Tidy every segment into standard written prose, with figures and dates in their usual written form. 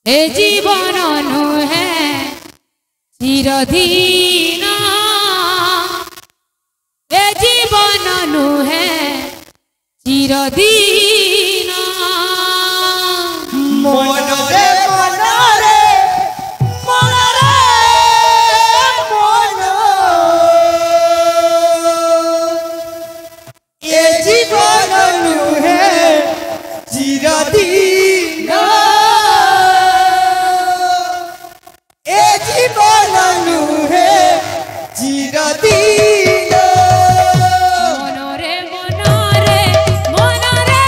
ए जीवन नुहे चिरधीन ए जीवन नुहे चिरधीन मनरे मनरे मनरे मन ए जीवन नुहे चिरधीन ए जीवन नुहे चिरधीन मनरे मनरे मनरे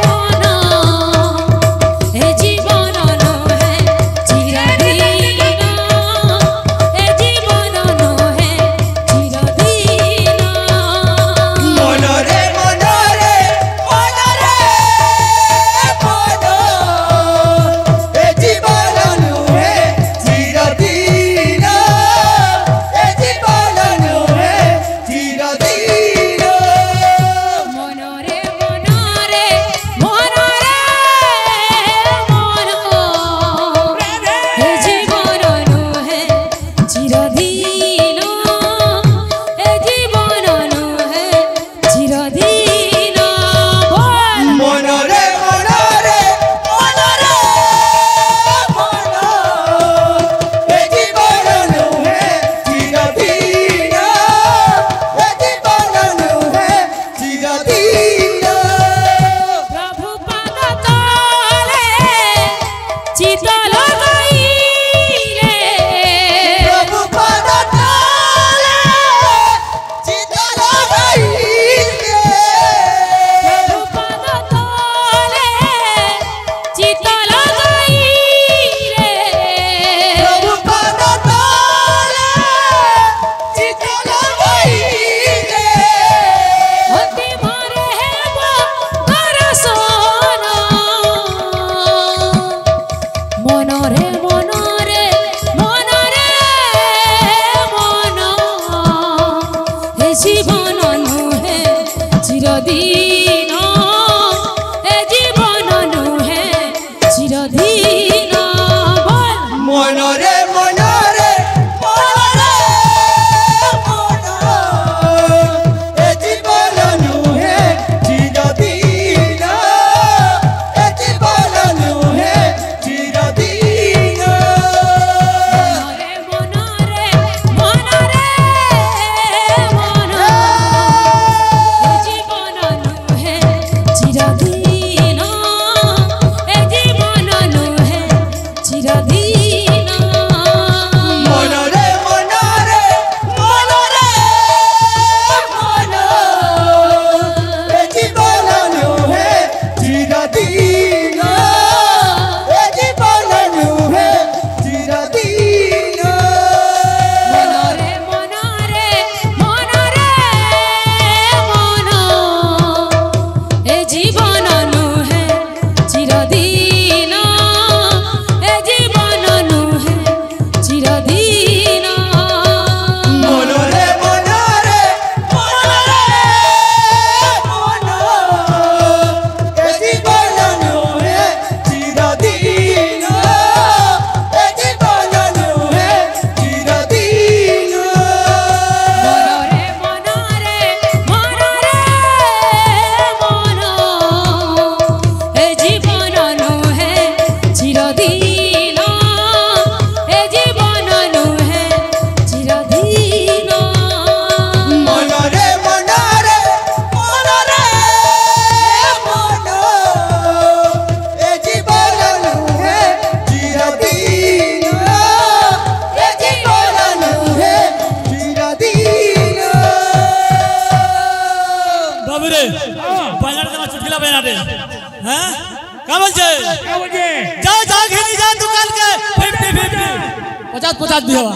मन ए जीवन नुहे चिरधीन ए जीवन नुहे चिरधीन मनरे मनरे मनरे मन ए जीवन नुहे चिरधीन ए जीवन नुहे चिरधीन मनरे मनरे मनरे मन ए जीवन नुहे चिरधीन ए जीवन नुहे चिरधीन बोल मनरे मनरे मनरे मन ए जीवन नुहे चिरधीन ए जीवन नुहे चिरधीन प्रभु पाद तले चित लगाइले प्रभु पद तले चित लगाइले प्रभु पाद तले चित लगाइले प्रभु पद तले चित लगाइले अति मारे हेब दर्शन मनरे मनरे मनरे मन हे जीवन नुहे चिरधीन हे जीवन नुहे चिरधीन बोल मनरे मनरे मनरे मन ए जीवन नुहे चिरधीन ए जीवन नुहे चिरधीन मनरे मनरे मन हे जीवन नुहे चिरधीन हे जीवन नुहे चिरधीन मनरे मनरे मनरे मन ए जीवन नुहे चिरधीन ए जीवन नुहे चिरधीन मनरे मनरे मनरे मन हे जीवन नुहे चिरधीन हे जीवन नुहे चिरधीन मनरे मनरे मनरे मन ए जीवन नुहे चिरधीन ए जीवन नुहे चिरधीन मनरे मनरे मनरे मन हे जीवन नुहे चिरधीन हे जीवन नुहे चिरधीन मनरे मनरे मनरे मन ए जीवन नुहे चिरधीन ए जीवन नुहे चिरधीन बाबू रे बाजार का चुटकिला बना दे हैं क्या बोलছে जा जा घेनी जा दुकान के 50 50 भी हुआ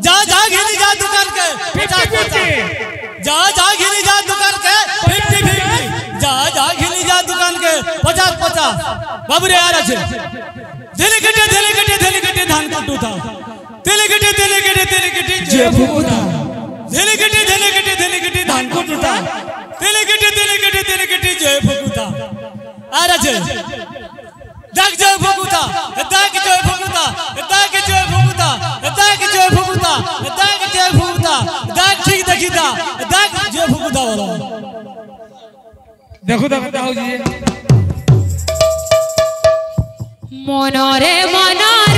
जा जा घेनी जा दुकान के 50 50 जा जा घेनी जा दुकान के 50 50 जा जा घेनी जा दुकान के 50 50 बाबू रे यार আছে ধেলে কেটে ধান কুটু था ধেলে কেটে যে ফুকুতা ধেলে কেটে ধান কুটু था ধেলে কেটে যে ফুকুতা আর আছে ডাক যাও ফকুতা सुधा बोलो देखो देखो मनरे मन